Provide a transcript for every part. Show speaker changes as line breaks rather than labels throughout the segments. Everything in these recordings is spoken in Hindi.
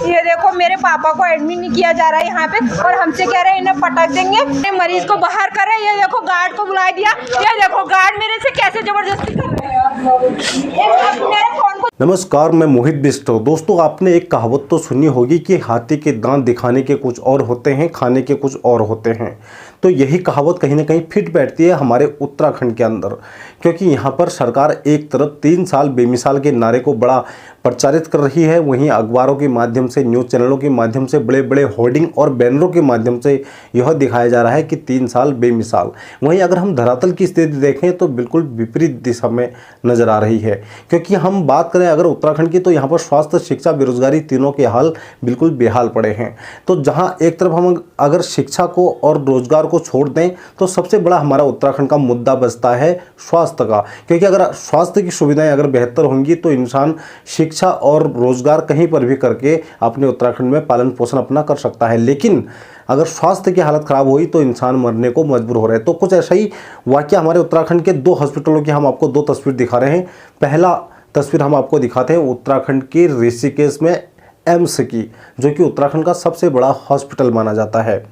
ये देखो मेरे पापा को एडमिट नहीं किया जा रहा है यहाँ पे और हमसे कह रहे हैं इन्हें पटक देंगे, मरीज को बाहर कर रहे हैं। ये देखो गार्ड को बुला दिया, ये देखो गार्ड मेरे से कैसे जबरदस्ती कर रहे हैं। मेरे फोन को
नमस्कार, मैं मोहित बिष्ट। दोस्तों, आपने एक कहावत तो सुनी होगी कि हाथी के दांत दिखाने के कुछ और होते हैं, खाने के कुछ और होते हैं। तो यही कहावत कहीं ना कहीं फिट बैठती है हमारे उत्तराखंड के अंदर, क्योंकि यहाँ पर सरकार एक तरफ 3 साल बेमिसाल के नारे को बड़ा प्रचारित कर रही है, वहीं अखबारों के माध्यम से, न्यूज़ चैनलों के माध्यम से, बड़े बड़े होर्डिंग और बैनरों के माध्यम से यह दिखाया जा रहा है कि 3 साल बेमिसाल। वहीं अगर हम धरातल की स्थिति देखें तो बिल्कुल विपरीत दिशा में नज़र आ रही है, क्योंकि हम बात करें अगर उत्तराखंड की तो यहाँ पर स्वास्थ्य, शिक्षा, बेरोजगारी तीनों के हाल बिल्कुल बेहाल पड़े हैं। तो जहाँ एक तरफ हम अगर शिक्षा को और रोजगार को छोड़ दें तो सबसे बड़ा हमारा उत्तराखंड का मुद्दा बचता है स्वास्थ्य का, क्योंकि अगर स्वास्थ्य की सुविधाएं अगर बेहतर होंगी तो इंसान शिक्षा और रोजगार कहीं पर भी करके अपने उत्तराखंड में पालन पोषण अपना कर सकता है। लेकिन अगर स्वास्थ्य की हालत खराब हुई तो इंसान मरने को मजबूर हो रहा है। तो कुछ ऐसा ही वाकया हमारे उत्तराखंड के 2 हॉस्पिटलों की हम आपको 2 तस्वीर दिखा रहे हैं। पहला तस्वीर हम आपको दिखाते हैं उत्तराखंड के ऋषिकेश में एम्स की, जो कि उत्तराखंड का सबसे बड़ा हॉस्पिटल माना जाता है।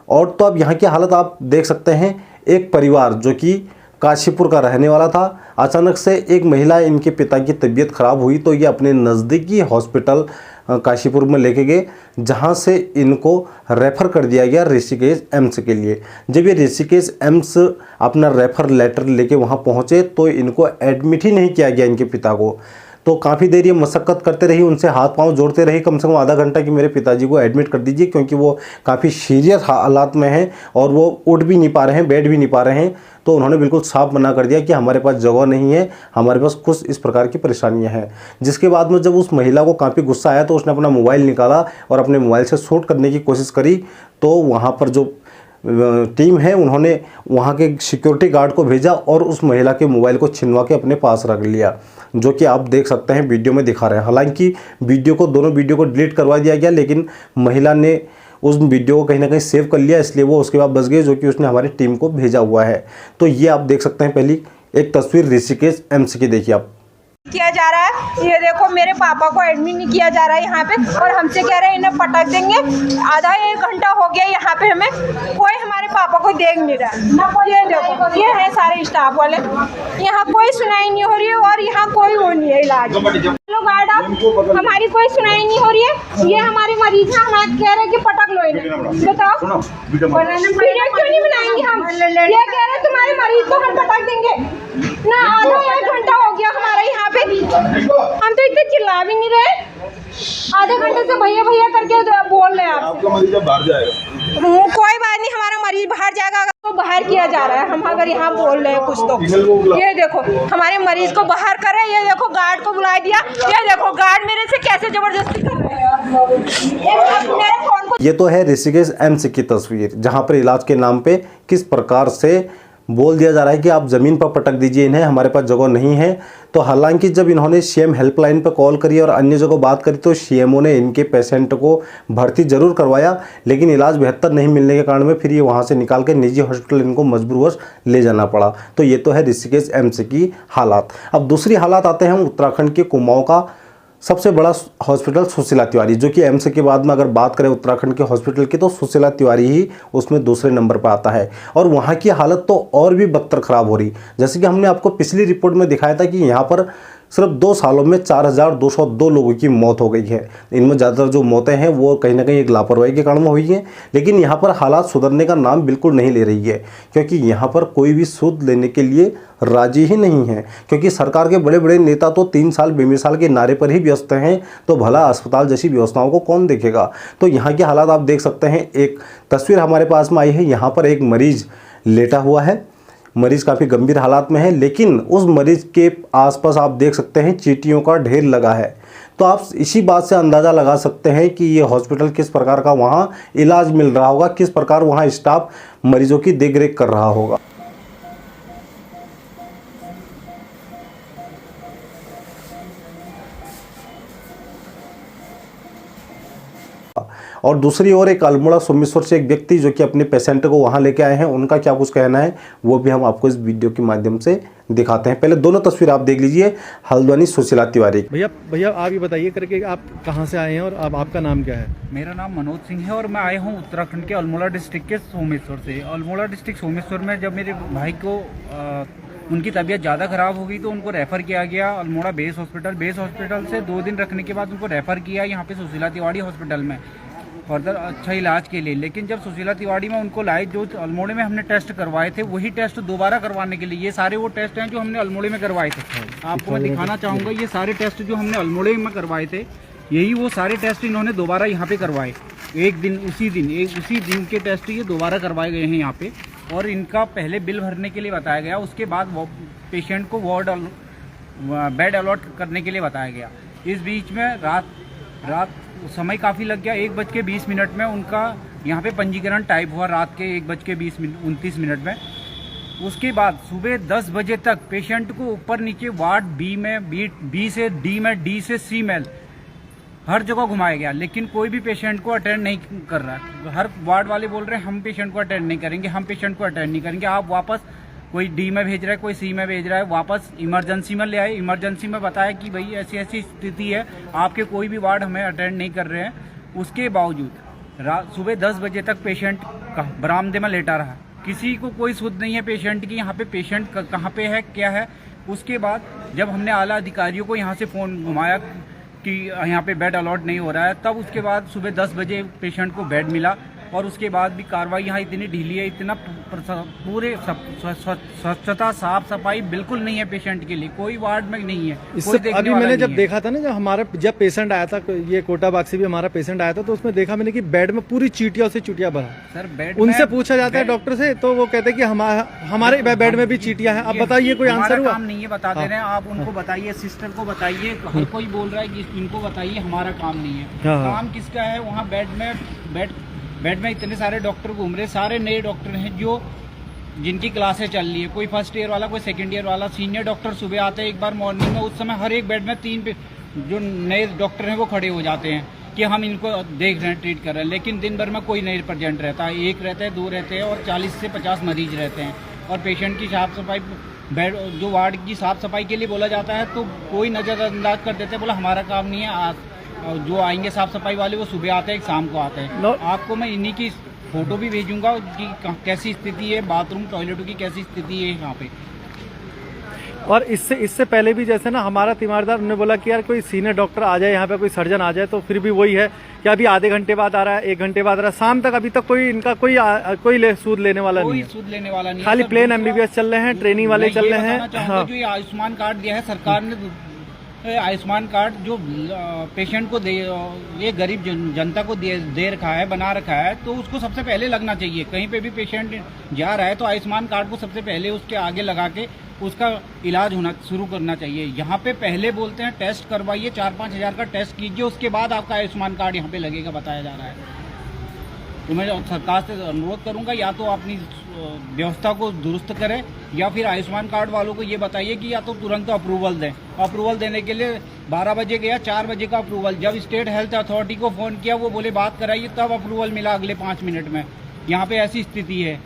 और तो अब यहाँ की हालत आप देख सकते हैं। एक परिवार जो कि काशीपुर का रहने वाला था, अचानक से एक महिला, इनके पिता की तबीयत खराब हुई तो ये अपने नज़दीकी हॉस्पिटल काशीपुर में लेके गए, जहाँ से इनको रेफ़र कर दिया गया ऋषिकेश एम्स के लिए। जब ये ऋषिकेश एम्स अपना रेफ़र लेटर लेके वहाँ पहुँचे तो इनको एडमिट ही नहीं किया गया, इनके पिता को। तो काफ़ी देर ये मशक्क़त करते रही, उनसे हाथ पांव जोड़ते रही कम से कम आधा घंटा कि मेरे पिताजी को एडमिट कर दीजिए, क्योंकि वो काफ़ी सीरियस हालात में हैं और वो उठ भी नहीं पा रहे हैं, बैठ भी नहीं पा रहे हैं। तो उन्होंने बिल्कुल साफ मना कर दिया कि हमारे पास जगह नहीं है, हमारे पास कुछ इस प्रकार की परेशानियां हैं। जिसके बाद में जब उस महिला को काफ़ी गुस्सा आया तो उसने अपना मोबाइल निकाला और अपने मोबाइल से शूट करने की कोशिश करी। तो वहाँ पर जो टीम है उन्होंने वहाँ के सिक्योरिटी गार्ड को भेजा और उस महिला के मोबाइल को छिनवा के अपने पास रख लिया, जो कि आप देख सकते हैं वीडियो में दिखा रहे हैं। हालांकि दोनों वीडियो को डिलीट करवा दिया गया, लेकिन महिला ने उस वीडियो को कहीं ना कहीं सेव कर लिया, इसलिए वो उसके बाद बच गए, जो कि उसने हमारी टीम को भेजा हुआ है। तो ये आप देख सकते हैं पहली एक तस्वीर ऋषिकेश एम्स की, देखिए आप।
किया जा रहा है। ये देखो मेरे पापा को एडमिट नहीं किया जा रहा है यहाँ पे और हमसे कह रहे हैं इन्हें पटक देंगे। आधा 1 घंटा हो गया यहाँ पे, हमें कोई हमारे पापा को देख नहीं रहा है। ये देखो, ये है सारे स्टाफ वाले, यहाँ कोई सुनाई नहीं हो रही है और यहाँ कोई वो नहीं है इलाज। लो गार्ड, आप हमारी कोई सुनाई नहीं हो रही है। ये हमारे मरीज हैं, हम कह रहे हैं कि पटक लो इन्हें। बताओ वीडियो क्यों नहीं बनाएंगे हम? ये कह रहे हैं तुम्हारे मरीज को हम पटक देंगे ना। आधा 1 घंटा हो गया हमारा यहाँ पे, हम तो इतने चिल्ला भी नहीं रहे। आधे घंटे से भैया भैया करके बोल रहे हैं। आपका मरीज बाहर जाएगा, कोई बात नहीं, हमारा मरीज बाहर जाएगा। तो बाहर किया जा रहा है, हम अगर यहाँ बोल रहे हैं कुछ तो। ये देखो हमारे मरीज को बाहर कर रहे हैं। ये देखो गार्ड को बुला दिया, ये देखो गार्ड मेरे से कैसे जबरदस्ती कर रहे हैं। मेरे फोन को,
ये तो है ऋषिकेश एम्स की तस्वीर, जहाँ पर इलाज के नाम पे किस प्रकार से बोल दिया जा रहा है कि आप ज़मीन पर पटक दीजिए इन्हें, हमारे पास जगह नहीं है। तो हालांकि जब इन्होंने सीएम हेल्पलाइन पर कॉल करी और अन्य जगह बात करी तो सीएमओ ने इनके पेशेंट को भर्ती जरूर करवाया, लेकिन इलाज बेहतर नहीं मिलने के कारण में फिर ये वहाँ से निकाल के निजी हॉस्पिटल इनको मजबूरवश ले जाना पड़ा। तो ये तो है ऋषिकेश एम्स की हालात। अब दूसरी हालात आते हैं हम उत्तराखंड के कुमाऊँ का सबसे बड़ा हॉस्पिटल सुशीला तिवारी, जो कि एम्स के बाद में अगर बात करें उत्तराखंड के हॉस्पिटल की तो सुशीला तिवारी ही उसमें दूसरे नंबर पर आता है। और वहाँ की हालत तो और भी बदतर ख़राब हो रही। जैसे कि हमने आपको पिछली रिपोर्ट में दिखाया था कि यहाँ पर सिर्फ 2 सालों में 4202 लोगों की मौत हो गई है। इनमें ज़्यादातर जो मौतें हैं वो कहीं ना कहीं एक लापरवाही के कारण में हुई हैं। लेकिन यहाँ पर हालात सुधरने का नाम बिल्कुल नहीं ले रही है, क्योंकि यहाँ पर कोई भी सूद लेने के लिए राजी ही नहीं है, क्योंकि सरकार के बड़े बड़े नेता तो 3 साल बेमिसाल के नारे पर ही व्यस्त हैं। तो भला अस्पताल जैसी व्यवस्थाओं को कौन देखेगा। तो यहाँ के हालात आप देख सकते हैं। एक तस्वीर हमारे पास में आई है, यहाँ पर एक मरीज लेटा हुआ है। मरीज़ काफ़ी गंभीर हालात में है, लेकिन उस मरीज़ के आसपास आप देख सकते हैं चींटियों का ढेर लगा है। तो आप इसी बात से अंदाज़ा लगा सकते हैं कि ये हॉस्पिटल किस प्रकार का वहाँ इलाज मिल रहा होगा, किस प्रकार वहाँ स्टाफ मरीजों की देखरेख कर रहा होगा। और दूसरी ओर एक अल्मोड़ा सोमेश्वर से एक व्यक्ति जो कि अपने पेशेंट को वहां लेके आए हैं, उनका क्या कुछ कहना है वो भी हम आपको इस वीडियो के माध्यम से दिखाते हैं। पहले दोनों तस्वीर आप देख लीजिए, हल्द्वानी सुशीला तिवारी।
भैया आप ये बताइए करके आप कहाँ से आए हैं और अब आपका नाम क्या है?
मेरा नाम मनोज सिंह है और मैं आया हूँ उत्तराखंड के अल्मोड़ा डिस्ट्रिक्ट के सोमेश्वर से। अल्मोड़ा डिस्ट्रिक्ट सोमेश्वर में जब मेरे भाई को उनकी तबीयत ज़्यादा ख़राब हो गई तो उनको रेफ़र किया गया अल्मोड़ा बेस हॉस्पिटल से 2 दिन रखने के बाद उनको रेफ़र किया यहाँ पे सुशीला तिवारी हॉस्पिटल में फर्दर अच्छा इलाज के लिए। लेकिन जब सुशीला तिवारी में उनको लाए, जो अल्मोड़े में हमने टेस्ट करवाए थे वही टेस्ट दोबारा करवाने के लिए, ये सारे वो टेस्ट हैं जो हमने अल्मोड़े में करवाए थे। आपको मैं दिखाना चाहूँगा, ये सारे टेस्ट जो हमने अल्मोड़े में करवाए थे यही वो सारे टेस्ट इन्होंने दोबारा यहाँ पे करवाए। उसी दिन के टेस्ट ये दोबारा करवाए गए हैं यहाँ पे। और इनका पहले बिल भरने के लिए बताया गया, उसके बाद पेशेंट को बेड अलॉट करने के लिए बताया गया। इस बीच में रात समय काफ़ी लग गया। 1:20 में उनका यहाँ पे पंजीकरण टाइप हुआ, रात के 1:29 में। उसके बाद सुबह 10 बजे तक पेशेंट को ऊपर नीचे वार्ड बी से डी में, डी से सी में हर जगह घुमाया गया, लेकिन कोई भी पेशेंट को अटेंड नहीं कर रहा। हर वार्ड वाले बोल रहे हैं हम पेशेंट को अटेंड नहीं करेंगे, हम पेशेंट को अटेंड नहीं करेंगे। आप वापस, कोई डी में भेज रहा है, कोई सी में भेज रहा है, वापस इमरजेंसी में ले आए। इमरजेंसी में बताया कि भाई ऐसी ऐसी स्थिति है, आपके कोई भी वार्ड हमें अटेंड नहीं कर रहे हैं। उसके बावजूद सुबह 10 बजे तक पेशेंट बरामदे में लेटा रहा। किसी को कोई सुध नहीं है पेशेंट की, यहाँ पे पेशेंट कहाँ पे है, क्या है। उसके बाद जब हमने आला अधिकारियों को यहाँ से फ़ोन घुमाया कि यहाँ पे बेड अलॉट नहीं हो रहा है, तब उसके बाद सुबह 10 बजे पेशेंट को बेड मिला। और उसके बाद भी कार्रवाई यहाँ इतनी ढीली है, इतना पूरे स्वच्छता साफ सफाई बिल्कुल नहीं है पेशेंट के लिए, कोई वार्ड में नहीं है।
इससे अभी मैंने जब देखा था ना, जब पेशेंट आया था, ये कोटा बाग से भी हमारा पेशेंट आया था, तो उसमें देखा मैंने कि बेड में पूरी चीटियां से चीटियां भरा।
सर बेड
उनसे पूछा जाता है डॉक्टर से, तो वो कहते हैं कि हमारे बेड में भी चीटियां हैं। अब बताइए कोई आंसर हुआ?
काम नहीं है, बता दे रहे हैं आप उनको बताइए, सिस्टर को बताइए। हर कोई बोल रहा है कि इनको बताइए, हमारा काम नहीं है। काम किसका है? वहाँ बेड में इतने सारे डॉक्टर घूम रहे, सारे नए डॉक्टर हैं जिनकी क्लासें चल रही है। कोई फर्स्ट ईयर वाला, कोई सेकंड ईयर वाला। सीनियर डॉक्टर सुबह आते हैं एक बार मॉर्निंग में, उस समय हर एक बेड में 3 जो नए डॉक्टर हैं वो खड़े हो जाते हैं कि हम इनको देख रहे हैं, ट्रीट कर रहे हैं। लेकिन दिन भर में कोई नहीं प्रेजेंट रहता है, 1 रहते हैं, 2 रहते हैं और 40 से 50 मरीज रहते हैं। और पेशेंट की साफ सफाई, बेड जो वार्ड की साफ सफाई के लिए बोला जाता है तो कोई नज़रअंदाज कर देते हैं, बोला हमारा काम नहीं है। जो आएंगे साफ सफाई वाले वो सुबह आते हैं, शाम को आते हैं। आपको मैं इन्हीं की फोटो भी भेजूंगा कि कैसी स्थिति है, बाथरूम टॉयलेटों की कैसी स्थिति है यहाँ पे।
और इससे पहले भी जैसे ना हमारा तीमारदार ने बोला कि यार कोई सीनियर डॉक्टर आ जाए यहाँ पे, कोई सर्जन आ जाए, तो फिर भी वही है कि अभी आधे घंटे बाद आ रहा है, 1 घंटे बाद आ रहा है, शाम तक अभी तक कोई सूद लेने वाला नहीं है।
सूद लेने वाला नहीं,
खाली प्लेन MBBS चल रहे हैं, ट्रेनिंग वाले चल रहे हैं।
हाँ। जो आयुष्मान कार्ड दिया है सरकार ने, आयुष्मान कार्ड जो पेशेंट को ये गरीब जनता को दे रखा है, बना रखा है, तो उसको सबसे पहले लगना चाहिए। कहीं पे भी पेशेंट जा रहा है तो आयुष्मान कार्ड को सबसे पहले उसके आगे लगा के उसका इलाज होना शुरू करना चाहिए। यहाँ पे पहले बोलते हैं टेस्ट करवाइए, 4-5 हज़ार का टेस्ट कीजिए, उसके बाद आपका आयुष्मान कार्ड यहाँ पे लगेगा, बताया जा रहा है। तो मैं सरकार से अनुरोध करूंगा, या तो अपनी व्यवस्था को दुरुस्त करें या फिर आयुष्मान कार्ड वालों को ये बताइए कि या तो तुरंत अप्रूवल दें। अप्रूवल देने के लिए 12 बजे गया, 4 बजे का अप्रूवल। जब स्टेट हेल्थ अथॉरिटी को फ़ोन किया, वो बोले बात कराइए, तब अप्रूवल मिला अगले 5 मिनट में। यहाँ पे ऐसी स्थिति है।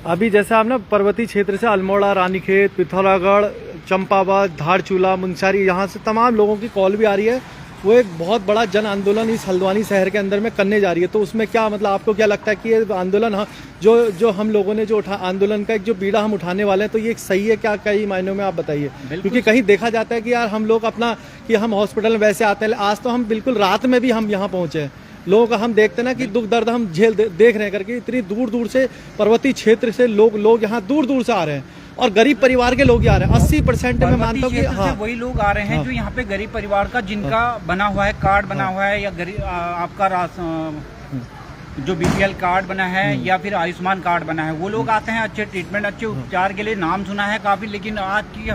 अभी जैसे आप ना पर्वतीय क्षेत्र से अल्मोड़ा, रानीखेत, पिथौरागढ़, चंपावत, धारचूला, मुनस्यारी, यहाँ से तमाम लोगों की कॉल भी आ रही है। वो एक बहुत बड़ा जन आंदोलन इस हल्द्वानी शहर के अंदर में करने जा रही है। तो उसमें क्या मतलब आपको क्या लगता है कि ये आंदोलन जो हम लोगों ने आंदोलन का एक जो बीड़ा हम उठाने वाले हैं, तो ये सही है क्या? कई मायनों में आप बताइए, क्योंकि कहीं देखा जाता है कि यार हम लोग अपना कि हम हॉस्पिटल में वैसे आते हैं, आज तो हम बिल्कुल रात में भी हम यहाँ पहुँचे हैं। लोगों का हम देखते हैं ना कि दुख दर्द हम देख रहे हैं करके, इतनी दूर दूर से पर्वतीय क्षेत्र से लोग यहाँ दूर दूर से आ रहे हैं, और गरीब परिवार के लोग आ रहे हैं। 80% में मानता हूँ कि हाँ,
वही लोग आ रहे हैं जो यहाँ पे गरीब परिवार का, जिनका बना हुआ है कार्ड बना हुआ है, या गरीब आपका जो BPL कार्ड बना है या फिर आयुष्मान कार्ड बना है, वो लोग आते हैं अच्छे ट्रीटमेंट, अच्छे उपचार के लिए। नाम सुना है काफी, लेकिन आज की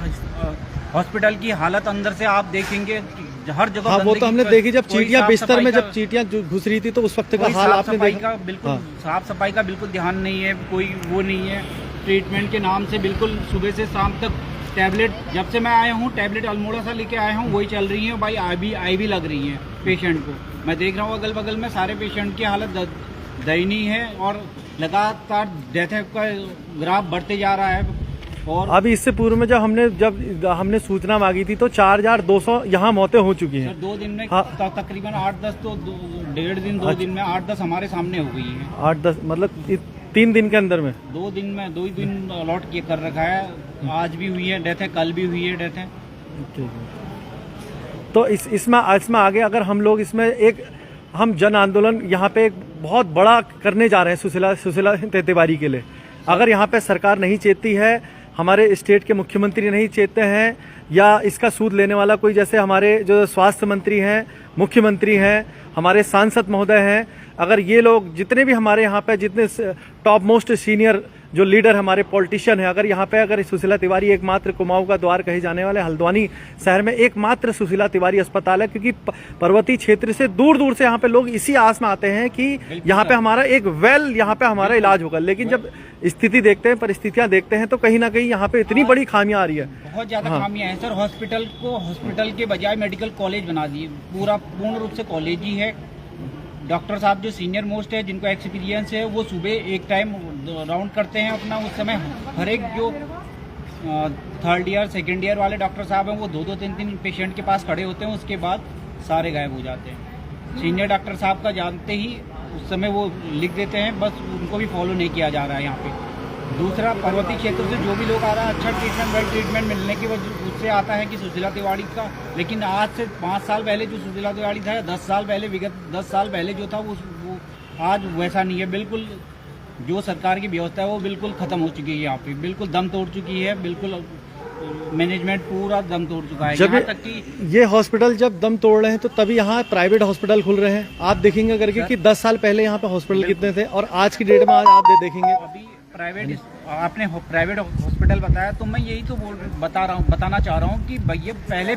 हॉस्पिटल की हालत अंदर से आप देखेंगे हर जगह।
हाँ, वो तो हमने देखी जब चीटियां बिस्तर में जब चीटियां घुस रही थी, तो उस वक्त का हाल आपने देखा।
बिल्कुल साफ सफाई का बिल्कुल ध्यान नहीं है, कोई वो नहीं है। ट्रीटमेंट के नाम से बिल्कुल सुबह से शाम तक टैबलेट, जब से मैं आया हूँ टैबलेट अल्मोड़ा से लेके आया हूँ, वही चल रही है भाई। IV लग रही है पेशेंट को। मैं देख रहा हूँ अगल बगल में सारे पेशेंट की हालत दयनीय है और लगातार डेथ का ग्राफ बढ़ते जा रहा है। और
अभी इससे पूर्व में जब हमने सूचना मांगी थी तो 4200 यहाँ मौतें हो चुकी हैं।
सर 2 दिन में
हाँ।
तकरीबन 8-10 तो 1.5 दिन 2 दिन में 8-10 हमारे सामने हो गई है।
8-10 मतलब 3 दिन के अंदर में
2 दिन अलॉट किए कर रखा है। आज भी हुई है डेथ है, कल भी हुई है डेथ है।
ठीक है। तो इसमें आगे अगर हम लोग इसमें हम जन आंदोलन यहाँ पे एक बहुत बड़ा करने जा रहे हैं सुशीला तिवारी के लिए। अगर यहाँ पे सरकार नहीं चेतती है, हमारे स्टेट के मुख्यमंत्री नहीं चेतते हैं, या इसका सूद लेने वाला कोई, जैसे हमारे जो स्वास्थ्य मंत्री हैं, मुख्यमंत्री हैं, हमारे सांसद महोदय हैं, अगर ये लोग जितने भी हमारे यहाँ पे जितने टॉप मोस्ट सीनियर जो लीडर हमारे पॉलिटिशियन हैं, अगर सुशीला तिवारी एकमात्र कुमाऊं का द्वार कहे जाने वाले हल्द्वानी शहर में एकमात्र सुशीला तिवारी अस्पताल है, क्योंकि पर्वतीय क्षेत्र से दूर दूर से यहाँ पे लोग इसी आस में आते हैं कि यहाँ पे हमारा यहाँ पे हमारा इलाज होगा। लेकिन जब स्थिति देखते हैं, परिस्थितियां देखते हैं, तो कहीं ना कहीं यहाँ पे इतनी बड़ी खामियां आ रही है,
बहुत ज्यादा खामियां हैं सर। हॉस्पिटल के बजाय मेडिकल कॉलेज बना दिए, पूर्ण रूप से कॉलेज ही है। डॉक्टर साहब जो सीनियर मोस्ट है, जिनको एक्सपीरियंस है, वो सुबह एक टाइम राउंड करते हैं अपना। उस समय हर एक जो 3rd ईयर 2nd ईयर वाले डॉक्टर साहब हैं, वो 2-2 3-3 पेशेंट के पास खड़े होते हैं। उसके बाद सारे गायब हो जाते हैं। सीनियर डॉक्टर साहब का जानते ही उस समय वो लिख देते हैं, बस उनको भी फॉलो नहीं किया जा रहा है यहाँ पे। दूसरा, पर्वतीय क्षेत्र से जो भी लोग आ रहा है, अच्छा ट्रीटमेंट, वेल ट्रीटमेंट मिलने की वजह उससे आता है कि सुशीला तिवारी का। लेकिन आज से 5 साल पहले जो सुशीला तिवारी था, 10 साल पहले, विगत 10 साल पहले जो था, वो आज वैसा नहीं है। बिल्कुल जो सरकार की व्यवस्था है वो बिल्कुल खत्म हो चुकी है। यहाँ पे बिल्कुल दम तोड़ चुकी है, बिल्कुल मैनेजमेंट पूरा दम तोड़ चुका है। यहाँ तक कि
ये हॉस्पिटल जब दम तोड़ रहे हैं, तो तभी यहाँ प्राइवेट हॉस्पिटल खुल रहे हैं। आप देखेंगे करके कि 10 साल पहले यहाँ पे हॉस्पिटल कितने थे और आज की डेट में आज आप देखेंगे।
अभी आपने प्राइवेट हॉस्पिटल बताया, तो मैं यही तो बताना चाह रहा हूँ कि भैया पहले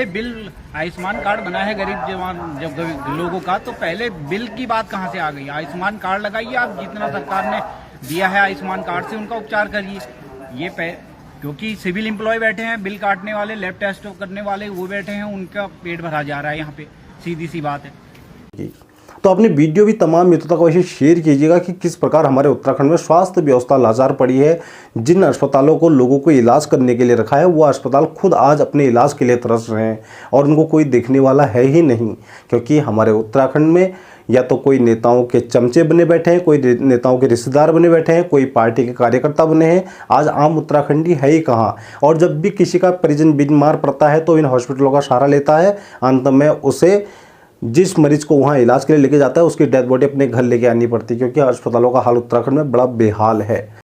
बिल आयुष्मान कार्ड बना है गरीब लोगों का, तो पहले बिल की बात कहाँ से आ गई? आयुष्मान कार्ड लगाइए आप, जितना सरकार ने दिया है आयुष्मान कार्ड से उनका उपचार करिए। क्योंकि सिविल एम्प्लॉय बैठे हैं, बिल काटने वाले, लैब टेस्ट करने वाले वो बैठे हैं, उनका पेट भरा जा रहा है यहाँ पे, सीधी सी बात है।
तो अपनी वीडियो भी तमाम मित्रों तक वैसे शेयर कीजिएगा कि किस प्रकार हमारे उत्तराखंड में स्वास्थ्य व्यवस्था लाचार पड़ी है। जिन अस्पतालों को लोगों को इलाज करने के लिए रखा है, वो अस्पताल खुद आज अपने इलाज के लिए तरस रहे हैं और उनको कोई देखने वाला है ही नहीं। क्योंकि हमारे उत्तराखंड में या तो कोई नेताओं के चमचे बने बैठे हैं, कोई नेताओं के रिश्तेदार बने बैठे हैं, कोई पार्टी के कार्यकर्ता बने हैं। आज आम उत्तराखंडी है ही कहाँ। और जब भी किसी का परिजन बीमार पड़ता है तो इन हॉस्पिटलों का सहारा लेता है। अंत में उसे जिस मरीज को वहाँ इलाज के लिए लेके जाता है, उसकी डेड बॉडी अपने घर लेके आनी पड़ती है, क्योंकि अस्पतालों का हाल उत्तराखंड में बड़ा बेहाल है।